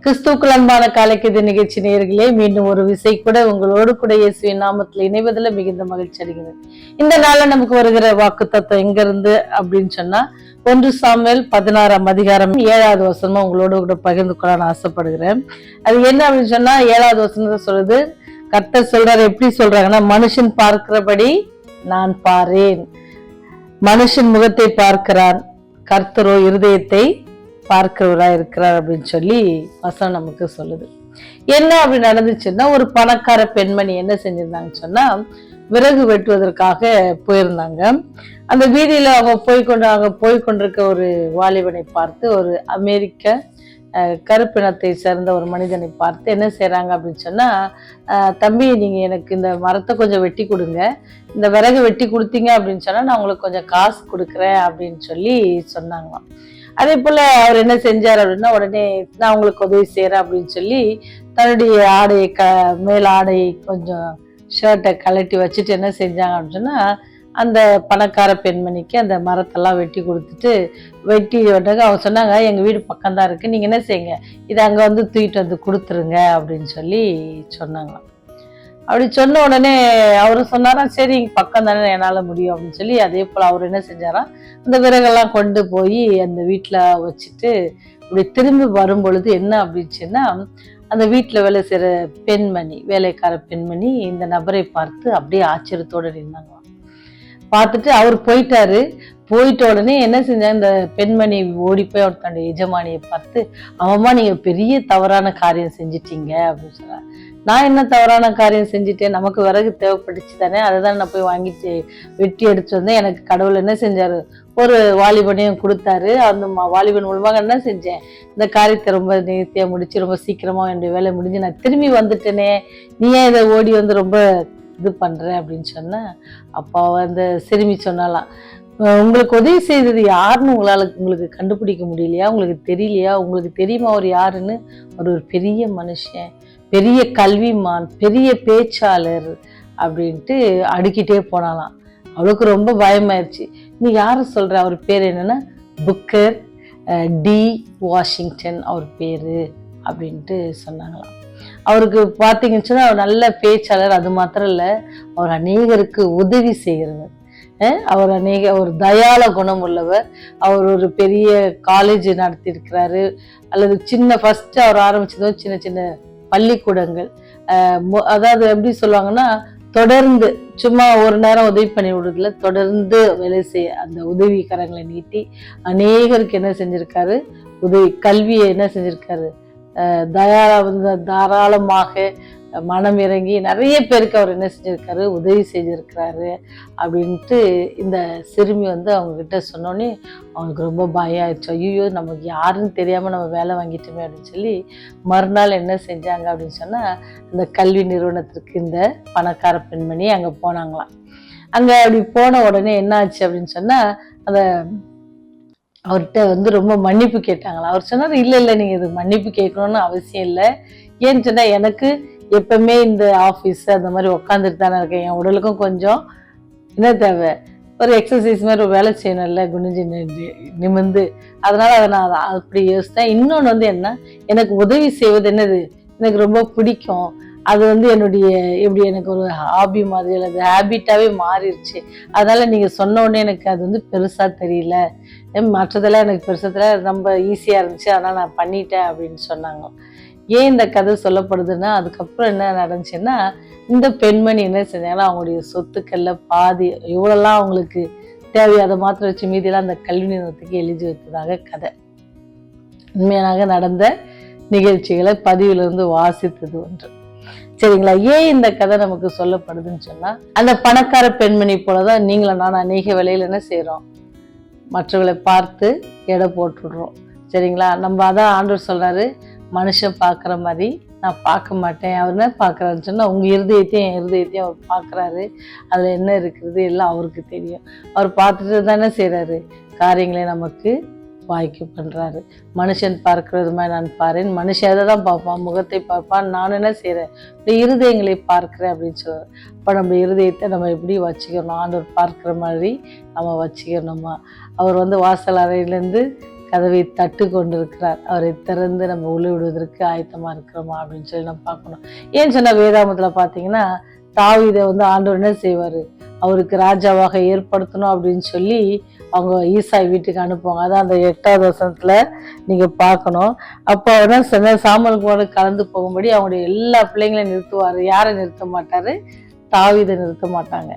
கிறிஸ்துவுக்குள் அன்பான காலைக்கு நிகழ்ச்சி நேயர்களே, மீண்டும் ஒரு விசை கூட உங்களோடு கூட இயேசுவின் நாமத்தில் இணைவதில் மிகுந்த மகிழ்ச்சி அடைகிறது. இந்த நாள்ல நமக்கு வருகிற வாக்கு தத்துவம் எங்க இருந்து அப்படின்னு சொன்னா 1 சாமுவேல் 16ஆம் அதிகாரம் 7வது வசனமா உங்களோட கூட பகிர்ந்து கொள்ள நான் ஆசைப்படுகிறேன். அது என்ன அப்படின்னு சொன்னா 7வது வசனத்தை சொல்றது, கர்த்தர் சொல்றாரு. எப்படி சொல்றாங்கன்னா, மனுஷன் பார்க்கிறபடி நான் பாரேன். மனுஷன் முகத்தை பார்க்கிறான், கர்த்தரோ இருதயத்தை பார்க்கிறவரா இருக்கிறார் அப்படின்னு சொல்லி வசனம் நமக்கு சொல்லுது. என்ன அப்படி நடந்துச்சுன்னா, ஒரு பணக்கார பெண்மணி என்ன செஞ்சிருந்தாங்கன்னு சொன்னா, விறகு வெட்டுவதற்காக போயிருந்தாங்க. அந்த வீதியில அவங்க போய்கொண்டிருக்க ஒரு வாலிபனை பார்த்து, ஒரு அமெரிக்க கருப்பினத்தை சேர்ந்த ஒரு மனிதனை பார்த்து என்ன செய்யறாங்க அப்படின்னு சொன்னா, தம்பி நீங்க எனக்கு இந்த மரத்தை கொஞ்சம் வெட்டி கொடுங்க, இந்த விறகு வெட்டி கொடுத்தீங்க அப்படின்னு சொன்னா நான் உங்களுக்கு கொஞ்சம் காசு கொடுக்குறேன் அப்படின்னு சொல்லி சொன்னாங்களாம். அதே போல அவர் என்ன செஞ்சார் அப்படின்னா, உடனே நான் உங்களுக்கு உதவி செய்யறேன் அப்படின்னு சொல்லி தன்னுடைய ஆடையை மேல் ஆடையை கொஞ்சம் ஷர்ட்டை கழட்டி வச்சுட்டு என்ன செஞ்சாங்க அப்படின்னு சொன்னா, அந்த பணக்கார பெண்மணிக்கு அந்த மரத்தெல்லாம் வெட்டி கொடுத்துட்டு வெட்டி விட்டாங்க. அவங்க சொன்னாங்க, எங்க வீடு பக்கம்தான் இருக்கு, நீங்க என்ன செய்யுங்க, இதை அங்க வந்து தூக்கிட்டு வந்து கொடுத்துருங்க அப்படின்னு சொல்லி சொன்னாங்களாம். அப்படி சொன்ன உடனே அவரு சொன்னாரா, சரி பக்கம் தானே என்னால முடியும் அப்படின்னு சொல்லி, அதே போல அவர் என்ன செஞ்சாரா, அந்த விறகெல்லாம் கொண்டு போய் அந்த வீட்டுல வச்சுட்டு இப்படி திரும்பி வரும் பொழுது என்ன அப்படின்னுச்சுன்னா, அந்த வீட்டுல வேலை செய்யற பெண்மணி, வேலைக்கார பெண்மணி இந்த நபரை பார்த்து அப்படியே ஆச்சரியத்தோடு நின்னாங்களாம். பார்த்துட்டு அவர் போயிட்டாரு. போயிட்ட உடனே என்ன செஞ்சாங்க, இந்த பெண்மணி ஓடி போய் அவர் தன்னுடைய எஜமானியை பார்த்து, அவமா நீங்க பெரிய தவறான காரியம் செஞ்சிட்டீங்க அப்படின்னு சொன்னாங்க. நான் என்ன தவறான காரியம் செஞ்சுட்டேன், நமக்கு விறகு தேவைப்பட்டுச்சு தானே, அதை தான் நான் போய் வாங்கிட்டு வெட்டி எடுத்து வந்தேன். எனக்கு கடவுள் என்ன செஞ்சாரு, ஒரு வாலிபனையும் கொடுத்தாரு. அந்த வாலிபன் மூலமாக என்ன செஞ்சேன், இந்த காரியத்தை ரொம்ப நேர்த்தியா முடிச்சு ரொம்ப சீக்கிரமா என்னுடைய வேலை முடிஞ்சு நான் திரும்பி வந்துட்டேனே, நீ ஏன் இதை ஓடி வந்து ரொம்ப இது பண்ற அப்படின்னு சொன்ன. அப்போ அந்த சிறுமி சொன்னாலாம், உங்களுக்கு உதவி செய்தது யாருன்னு உங்களுக்கு கண்டுபிடிக்க முடியலையா, உங்களுக்கு தெரியலையா, உங்களுக்கு தெரியுமா அவர் யாருன்னு, ஒரு பெரிய மனுஷன், பெரிய கல்விமான், பெரிய பேச்சாளர் அப்படின்ட்டு அடுக்கிட்டே போனாலாம். அவளுக்கு ரொம்ப பயமாயிருச்சு. நீ யாரு சொல்ற, அவர் பேர் என்னன்னா புக்கர் டி வாஷிங்டன் அவர் பேரு அப்படின்ட்டு சொன்னாங்களாம். அவருக்கு பார்த்தீங்கன்னு சொன்னா அவர் நல்ல பேச்சாளர், அது மாத்திரம் இல்ல, அவர் அநேகருக்கு உதவி செய்கிறவர், அவர் ஒரு தயாள குணம் உள்ளவர். அவர் ஒரு பெரிய காலேஜ் நடத்தியிருக்கிறாரு, அல்லது ஃபர்ஸ்ட் அவர் ஆரம்பிச்சதோ சின்ன சின்ன பள்ளிக்கூடங்கள், அதாவது எப்படி சொல்லுவாங்கன்னா, தொடர்ந்து சும்மா ஒரு நேரம் உதவி பண்ணி விடுறதுல தொடர்ந்து வேலை செய்ய அந்த உதவி கரங்களை நீட்டி அநேகருக்கு என்ன செஞ்சிருக்காரு, கல்வியை என்ன செஞ்சிருக்காரு, தாராளமாக மனம் இறங்கி நிறைய பேருக்கு அவர் என்ன செஞ்சிருக்காரு, உதவி செஞ்சிருக்கிறாரு அப்படின்ட்டு இந்த சிறுமி வந்து அவங்க கிட்ட சொன்னோன்னே அவங்களுக்கு ரொம்ப பயம் ஆயிடுச்சு. ஐயோ நமக்கு யாருன்னு தெரியாம நம்ம வேலை வாங்கிட்டோமே அப்படின்னு சொல்லி மறுநாள் என்ன செஞ்சாங்க அப்படின்னு சொன்னா, அந்த கல்வி நிறுவனத்திற்கு இந்த பணக்கார பெண்மணி அங்க போனாங்களாம். அங்க அப்படி போன உடனே என்ன ஆச்சு அப்படின்னு சொன்னா, அந்த அவர்கிட்ட வந்து ரொம்ப மன்னிப்பு கேட்டாங்களா. அவர் சொன்னார், இல்ல நீங்க இது மன்னிப்பு கேட்கணும்னு அவசியம் இல்லை. ஏன்னு சொன்னா, எனக்கு எப்பவுமே இந்த ஆஃபீஸ் அந்த மாதிரி உட்காந்துட்டு தானே இருக்கேன், என் உடலுக்கும் கொஞ்சம் என்ன தேவை, ஒரு எக்ஸசைஸ் மாதிரி ஒரு வேலை செய்யணும்ல, குனிஞ்சு நிமிர்ந்து, அதனால அதை நான் அப்படி யோசித்தேன். இன்னொன்று வந்து என்ன, எனக்கு உதவி செய்வது என்னது எனக்கு ரொம்ப பிடிக்கும், அது வந்து என்னுடைய எப்படி எனக்கு ஒரு ஹாபி மாதிரி அல்லது ஹேபிட்டாவே மாறிடுச்சு. அதனால நீங்க சொன்ன உடனே எனக்கு அது வந்து பெருசா தெரியல, மற்றதெல்லாம் எனக்கு பெருசத்துல ரொம்ப ஈஸியா இருந்துச்சு, அதனால நான் பண்ணிட்டேன் அப்படின்னு சொன்னாங்க. ஏன் இந்த கதை சொல்லப்படுதுன்னா, அதுக்கப்புறம் என்ன நடந்துச்சுன்னா, இந்த பெண்மணி என்ன செஞ்சாங்கன்னா, அவங்களுடைய சொத்துக்கள்ல பாதி இவ்வளோலாம் அவங்களுக்கு தேவையை அதை மாத்திரம் வச்சு மீதியெல்லாம் அந்த கல்வி நிறுவனத்துக்கு எழுதி வைத்ததாக கதை. உண்மையாக நடந்த நிகழ்ச்சிகளை பதிவிலிருந்து வாசித்தது ஒன்று. சரிங்களா. ஏன் இந்த கதை நமக்கு சொல்லப்படுதுன்னு சொன்னா, அந்த பணக்கார பெண்மணி போலதான் நீங்களும் நான் அநேக வேலையில என்ன செய்யறோம், மற்றவர்களை பார்த்து எடை போட்டுடுறோம். சரிங்களா. நம்ம அதான் ஆண்டவர் சொல்றாரு, மனுஷன் பார்க்குற மாதிரி நான் பார்க்க மாட்டேன். அவர் என்ன பார்க்குறாருன்னு சொன்னா, உங்க இருதயத்தையும் என் இருதயத்தையும் அவர் பார்க்குறாரு, அதுல என்ன இருக்கிறது எல்லாம் அவருக்கு தெரியும். அவர் பார்த்துட்டு தானே செய்யறாரு, காரியங்களை நமக்கு வாய்க்கு பண்றாரு. மனுஷன் பார்க்கிறது மாதிரி நான் பாறேன், மனுஷன் எதை தான் பார்ப்பான், முகத்தை பார்ப்பான், நான் என்ன செய்யறேன், இருதயங்களை பார்க்கிறேன் அப்படின்னு சொல்றாரு. அப்ப நம்ம இருதயத்தை நம்ம எப்படி வச்சுக்கணும், ஆண்டவர் பார்க்கிற மாதிரி நம்ம வச்சுக்கணுமா. அவர் வந்து வாசல் அறையிலேருந்து கதவை தட்டு கொண்டிருக்கிறார். அவரை திறந்து நம்ம உள்ள விடுவதற்கு ஆயத்தமா இருக்கிறோமா அப்படின்னு சொல்லி நம்ம பார்க்கணும். ஏன்னு சொன்னா வேதாமத்துல பாத்தீங்கன்னா தாவீதை ஆண்டவர் என்ன செய்வாரு, அவருக்கு ராஜாவாக ஏற்படுத்தணும் அப்படின்னு சொல்லி அவங்க ஈசாய் வீட்டுக்கு அனுப்புவாங்க. அதான் அந்த 8வது வசனத்துல நீங்க பார்க்கணும். அப்போ அவன் சொன்ன சாமுவேல் கூட கலந்து போகும்படி அவங்களுடைய எல்லா பிள்ளைங்களையும் நிறுத்துவாரு. யாரை நிறுத்த மாட்டாரு? தாவீதை நிறுத்த மாட்டாங்க.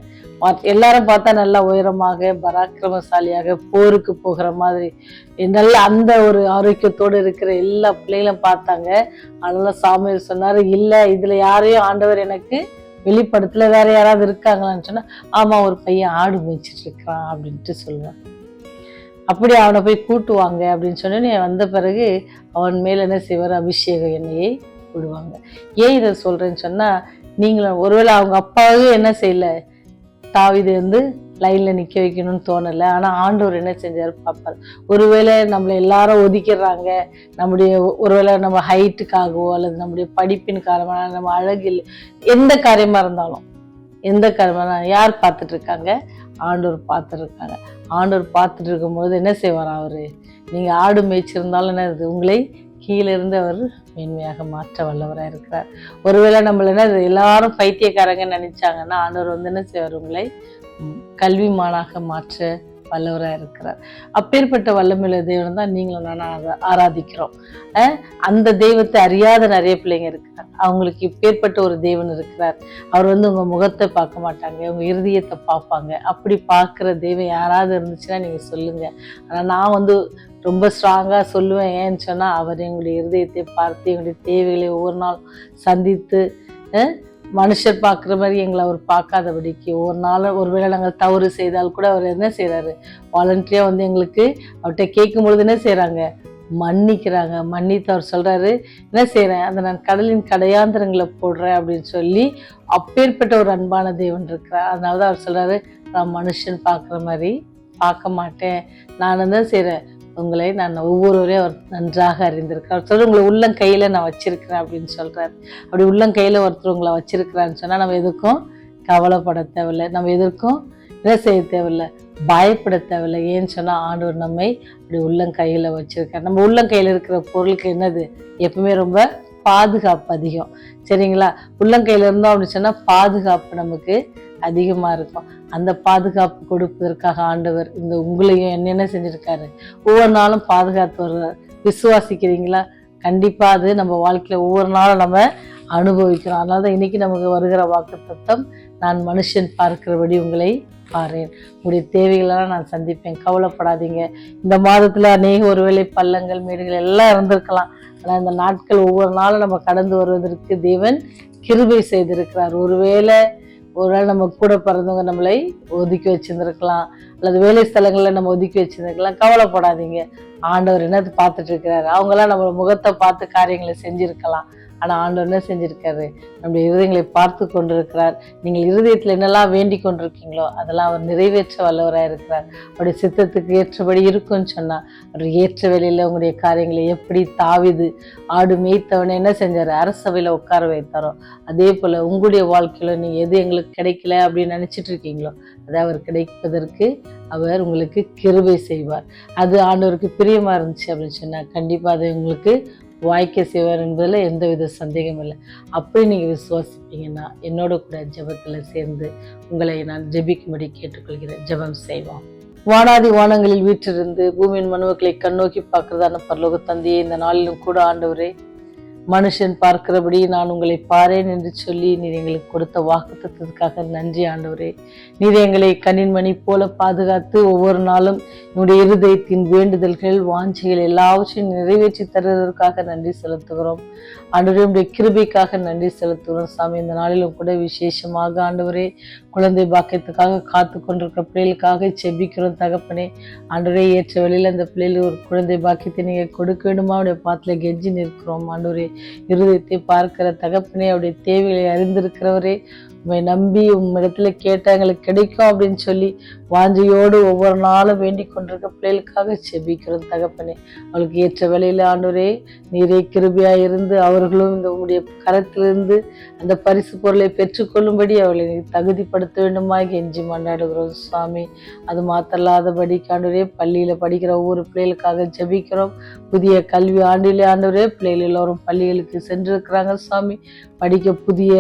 எல்லாரும் பார்த்தா நல்லா உயரமாக பராக்கிரமசாலியாக போருக்கு போகிற மாதிரி நல்ல அந்த ஒரு ஆரோக்கியத்தோடு இருக்கிற எல்லா பிள்ளைகளும் பார்த்தாங்க. அதனால சாமுவேல் சொன்னாரு, இல்ல இதுல யாரையும் ஆண்டவர் எனக்கு வெளிப்படத்துல, வேற யாராவது இருக்காங்களான்னு சொன்னா, ஆமா ஒரு பையன் ஆடு மேய்ச்சிட்டு இருக்கிறான் அப்படின்ட்டு சொல்லுவான். அப்படி அவனை போய் கூட்டுவாங்க அப்படின்னு சொன்னோன்னே வந்த பிறகு அவன் மேல என்ன செய்வார், அபிஷேக எண்ணெயை விடுவாங்க. ஏன் இதை சொல்றேன்னு சொன்னா, நீங்களும் ஒருவேளை அவங்க அப்பாவே என்ன செய்யல, தாவீதை லைன்ல நிக்க வைக்கணும்னு தோணலை. ஆனா ஆண்டவர் என்ன செஞ்சாரு பார்ப்பாரு. ஒருவேளை நம்மளை எல்லாரும் ஒதுக்கிடுறாங்க, நம்முடைய ஒருவேளை நம்ம ஹைட்டுக்காகவோ அல்லது நம்முடைய படிப்பின் காரணமாக, நம்ம அழகில் எந்த காரியமா இருந்தாலும், எந்த காரியமா யார் பார்த்துட்டு இருக்காங்க? ஆண்டவர் பார்த்துட்டு இருக்காங்க. ஆண்டவர் பார்த்துட்டு இருக்கும்போது என்ன செய்வார் அவரு, நீங்க ஆடு மேய்ச்சிருந்தாலும் என்ன உங்களை கீழே இருந்து அவர் மேன்மையாக மாற்ற வல்லவராக இருக்கிறார். ஒருவேளை நம்மள எல்லாரும் பைத்தியக்காரங்க நினைச்சாங்கன்னா ஆண்டவர் என்ன செய்வார், உங்களை கல்விமானாக மாற்ற வல்லவராக இருக்கிறார். அப்பேற்பட்ட வல்லமையுள்ள தெய்வம் தான் நீங்களும் நானும் ஆராதிக்கிறோம். அந்த தெய்வத்தை அறியாத நிறைய பிள்ளைங்க இருக்கிறார். அவங்களுக்கு இப்பேற்பட்ட ஒரு தேவன் இருக்கிறார். அவர் உங்க முகத்தை பார்க்க மாட்டாங்க, உங்க இருதயத்தை பார்ப்பாங்க. அப்படி பார்க்கிற தெய்வம் யாராவது இருந்துச்சுன்னா நீங்க சொல்லுங்க. ஆனா நான் ரொம்ப ஸ்ட்ராங்கா சொல்லுவேன். ஏன்னு சொன்னா அவர் எங்களுடைய இருதயத்தை பார்த்து எங்களுடைய தேவைகளை ஒவ்வொரு நாள் சந்தித்து, மனுஷர் பார்க்குற மாதிரி எங்களை அவர் பார்க்காதபடிக்கு ஒரு நாள் ஒருவேளை நாங்கள் தவறு செய்தால் கூட அவர் என்ன செய்யறாரு, வாலண்டியா எங்களுக்கு அவர்கிட்ட கேட்கும் பொழுது என்ன செய்யறாங்க, மன்னிக்கிறாங்க. மன்னித்து அவர் சொல்றாரு, என்ன செய்யறேன், அந்த நான் கடலின் கடையாந்திரங்களை போடுறேன் அப்படின்னு சொல்லி அப்பேற்பட்ட ஒரு அன்பான தேவன் இருக்கிறார். அதனாலதான் அவர் சொல்றாரு, நான் மனுஷன் பார்க்குற மாதிரி பார்க்க மாட்டேன், நான் தான் செய்யறேன், உங்களை நான் ஒவ்வொருவரையும் அவர் நன்றாக அறிந்திருக்கிறார். அவர் சொல்ற உங்களை உள்ளங்கையில நான் வச்சிருக்கிறேன் அப்படின்னு சொல்றாரு. அப்படி உள்ளங்கையில ஒருத்தர் உங்களை வச்சிருக்கிறான்னு சொன்னா நம்ம எதுக்கும் கவலைப்பட தேவையில்லை, நம்ம எதற்கும் என்ன செய்ய தேவையில்லை, பயப்பட தேவையில்லை. ஏன்னு சொன்னா ஆண்டவர் நம்மை அப்படி உள்ளங்கையில வச்சிருக்காரு. நம்ம உள்ளங்கையில இருக்கிற பொருளுக்கு என்னது, எப்பவுமே ரொம்ப பாதுகாப்பு அதிகம். சரிங்களா? உள்ளங்கையில இருந்தோம் அப்படின்னு சொன்னா பாதுகாப்பு நமக்கு அதிகமா இருக்கும். அந்த பாதுகாப்பு கொடுப்பதற்காக ஆண்டவர் உங்களையும் என்ன செஞ்சிருக்காரு, ஒவ்வொரு நாளும் பாதுகாத்து வருவார். விசுவாசிக்கிறீங்களா? கண்டிப்பா அது நம்ம வாழ்க்கையில ஒவ்வொரு நாளும் நம்ம அனுபவிக்கிறோம். அதனாலதான் இன்னைக்கு நமக்கு வருகிற வாக்குத்தத்தம், நான் மனுஷன் பார்க்கிறபடி உங்களை பாரேன், உங்களுடைய தேவைகளெல்லாம் நான் சந்திப்பேன், கவலைப்படாதீங்க. இந்த மாதத்துல அநேக ஒருவேளை பள்ளங்கள் மேடுகள் எல்லாம் இருந்திருக்கலாம். ஆனா இந்த நாட்கள் ஒவ்வொரு நாளும் நம்ம கடந்து வருவதற்கு தேவன் கிருபை செய்திருக்கிறார். ஒருவேளை நம்ம கூட பிறந்தவங்க நம்மளை ஒதுக்கி வச்சிருந்திருக்கலாம், அல்லது வேலை ஸ்தலங்கள்ல நம்ம ஒதுக்கி வச்சிருந்திருக்கலாம். கவலைப்படாதீங்க, ஆண்டவர் என்னது பார்த்துட்டு இருக்கிறாரு. அவங்கெல்லாம் நம்ம முகத்தை பார்த்து காரியங்களை செஞ்சிருக்கலாம். ஆனா ஆண்டவர் என்ன செஞ்சிருக்காரு, நம்முடைய இருதயங்களை பார்த்து கொண்டிருக்கிறார். நீங்கள் இருதயத்துல என்னெல்லாம் வேண்டி கொண்டிருக்கீங்களோ அதெல்லாம் அவர் நிறைவேற்ற வல்லவராக இருக்கிறார். அவருடைய சித்தத்துக்கு ஏற்றபடி இருக்குன்னு சொன்னா அவர் ஏற்ற வேலையில உங்களுடைய காரியங்களை எப்படி தாவீது ஆடு மேய்த்தவனை என்ன செஞ்சாரு, அரசவையில உட்கார வைத்தாரோ அதே போல உங்களுடைய வாழ்க்கையில நீங்க எது எங்களுக்கு கிடைக்கல அப்படின்னு நினைச்சிட்டு இருக்கீங்களோ அதை அவர் கிடைப்பதற்கு அவர் உங்களுக்கு கிருபை செய்வார். அது ஆண்டவருக்கு பிரியமா இருந்துச்சு அப்படின்னு சொன்னா கண்டிப்பா அதை உங்களுக்கு வாய்க்க செய்வார் என்பதுல எந்தவித சந்தேகம் இல்லை. அப்படி நீங்க விசுவாசிப்பீங்கன்னா என்னோட கூட ஜெபத்துல சேர்ந்து உங்களை நான் ஜெபிக்கும்படி கேட்டுக்கொள்கிறேன். ஜெபம் செய்வோம். வானாதி வானங்களில் வீற்றிருந்து பூமியின் மனுமக்களை கண்ணோக்கி பார்க்கிறதான பரலோக தந்தையே, இந்த நாளிலும் கூட ஆண்டவரே, மனுஷன் பார்க்கிறபடி நான் உங்களை பாரேன் என்று சொல்லி நீர் எங்களுக்கு கொடுத்த வாக்குத்தத்தத்துக்காக நன்றி ஆண்டவரே. நீர் எங்களை கண்ணின் மணி போல பாதுகாத்து ஒவ்வொரு நாளும் என்னுடைய இருதயத்தின் வேண்டுதல்கள் வாஞ்சைகள் எல்லாவற்றையும் நிறைவேற்றி தருவதற்காக நன்றி செலுத்துகிறோம் ஆண்டவரே. உடைய கிருபைக்காக நன்றி செலுத்துகிறோம் சாமி. இந்த நாளிலும் கூட விசேஷமாக ஆண்டவரே குழந்தை பாக்கியத்துக்காக காத்து கொண்டிருக்கிற பிள்ளைகளுக்காக செபிக்கிறோம் தகப்பனே. ஆண்டவரே ஏற்ற வழியில் அந்த பிள்ளைகளுக்கு ஒரு குழந்தை பாக்கியத்தை நீங்க கொடுக்க வேண்டுமா அவருடைய பாத்துல கெஞ்சி நிற்கிறோம் ஆண்டவரே. இருதயத்தை பார்க்கிற தகப்பனே, அவருடைய தேவைகளை அறிந்திருக்கிறவரே, உண்மை நம்பி உம்மிடத்துல கேட்டா எங்களுக்கு கிடைக்கும் அப்படின்னு சொல்லி வாஞ்சையோடு ஒவ்வொரு நாளும் வேண்டிக் கொண்டிருக்க பிள்ளைகளுக்காக செபிக்கிறோம் தகப்பனே. அவளுக்கு ஏற்ற வேலையில ஆண்டவரே நீரே கிருபையா இருந்து அவர்களும் இந்த உங்களுடைய கரத்திலிருந்து அந்த பரிசு பொருளை பெற்றுக்கொள்ளும்படி அவளை தகுதிப்படுத்த வேண்டுமாய் எஞ்சி மன்றாடுகிறோம் சுவாமி. அது மாத்தல்லாதபடி ஆண்டவரே பள்ளியில படிக்கிற ஒவ்வொரு பிள்ளைகளுக்காக ஜெபிக்கிறோம். புதிய கல்வி ஆண்டிலே ஆண்டவரே பிள்ளைகள் எல்லோரும் பள்ளிகளுக்கு சென்றிருக்கிறாங்க சுவாமி. படிக்க புதிய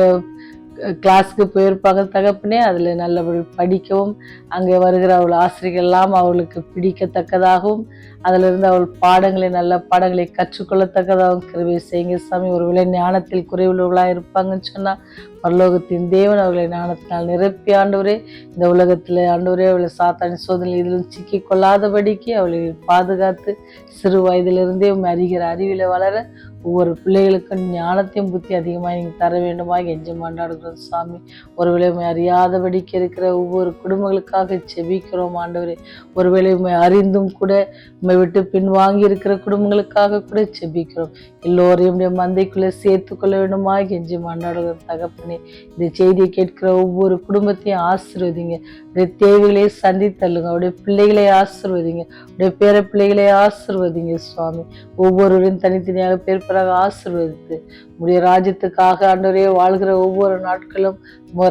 கிளாஸுக்கு போயிருப்பாங்க தகப்பனே. அதில் நல்லபடி படிக்கவும் அங்கே வருகிற அவள் ஆசிரியர்கள் எல்லாம் அவளுக்கு பிடிக்கத்தக்கதாகவும் அதிலிருந்து அவள் பாடங்களை நல்ல பாடங்களை கற்றுக்கொள்ளத்தக்கதாகவும் கிருபை செய்யுங்க சாமி. ஒருவேளை ஞானத்தில் குறைவுள்ளவர்களாக இருப்பாங்கன்னு சொன்னால் பரலோகத்தின் தேவன் அவர்களை ஞானத்தினால் நிரப்பி ஆண்டவரே இந்த உலகத்தில் ஆண்டவரே அவளை சாத்தானி சோதனை இதிலும் சிக்கி கொள்ளாதபடிக்கு அவளை பாதுகாத்து சிறு வயதிலிருந்தே அறிகிற அறிவில வளர ஒவ்வொரு பிள்ளைகளுக்கும் ஞானத்தையும் புத்தி அதிகமாக நீங்கள் தர வேண்டுமா எஞ்சி மன்றாடுகிறோம் சாமி. ஒருவேளை அறியாதபடிக்கு இருக்கிற ஒவ்வொரு குடும்பங்களுக்காக செபிக்கிறோம் ஆண்டவரே. ஒருவேளை அறிந்தும் கூட உண்மை விட்டு பின்வாங்கி இருக்கிற குடும்பங்களுக்காக கூட செபிக்கிறோம். எல்லோரையும் மந்தைக்குள்ளே சேர்த்து கொள்ள வேண்டுமா எஞ்சி மன்றாடுகிற தகப்பனே. இந்த செய்தியை கேட்கிற ஒவ்வொரு குடும்பத்தையும் ஆசீர்வதிங்க. அவருடைய தேவைகளை சந்தித்தள்ளுங்க. அவருடைய பிள்ளைகளை ஆசீர்வதிங்க. அவருடைய பேர பிள்ளைகளை ஆசீர்வதிங்க சுவாமி. ஒவ்வொருவரையும் தனித்தனியாக பேர் ஆசீர்வதித்து உடைய ராஜ்யத்துக்காக ஆண்டவரே வாழ்கிற ஒவ்வொரு நாட்களும்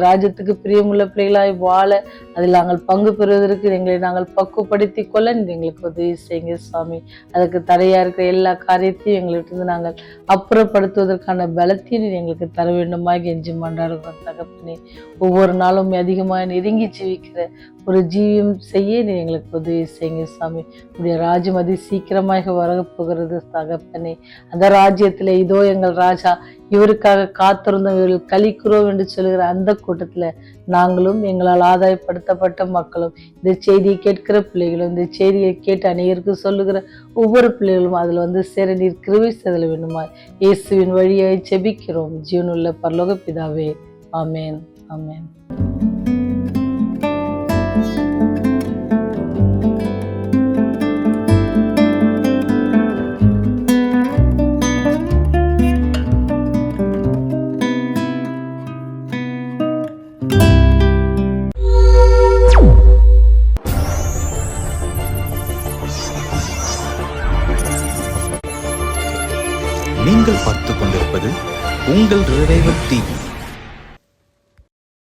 ராஜ்யத்துக்கு பிரியமுள்ள பிள்ளைகளாய் வாழ அதில் நாங்கள் பங்கு பெறுவதற்கு எங்களை நாங்கள் பக்குவப்படுத்தி கொள்ள எங்களுக்கு உதவி செய்யுங்க சுவாமி. அதுக்கு தடையா இருக்கிற எல்லா காரியத்தையும் எங்களுக்கு நாங்கள் அப்புறப்படுத்துவதற்கான பலத்தையும் எங்களுக்கு தர வேண்டுமா எஞ்சி மன்றாடுகிறோம் தகப்பனே. ஒவ்வொரு நாளும் அதிகமாக நெருங்கி ஜீவிக்கிற ஒரு ஜீவியம் செய்ய நீ எங்களுக்கு உதவி செய்யுங்க சாமி. உடைய ராஜ்யம் அதி சீக்கிரமாக வரப்போகிறது தகப்பனே. அந்த ராஜ்யத்துல இதோ எங்கள் ராஜா இவருக்காக காத்திருந்தோம் இவர்கள் கலிக்கிறோம் என்று சொல்லுகிற அந்த கூட்டத்துல நாங்களும் எங்களால் ஆதாயப்படுத்தப்பட்ட மக்களும் இந்த செய்தியை கேட்கிற பிள்ளைகளும் இந்த செய்தியை கேட்டு அநேகருக்கு சொல்லுகிற ஒவ்வொரு பிள்ளைகளும் அதுல சேர நீர் கிருபை செய்தல் வேண்டுமா இயேசுவின் வழியை ஜெபிக்கிறோம் ஜீவனுள்ள பரலோக பிதாவே. ஆமேன் ஆமேன். நீங்கள் பார்த்துக் கொண்டிருப்பது உங்கள் ரிவைவல் டிவி.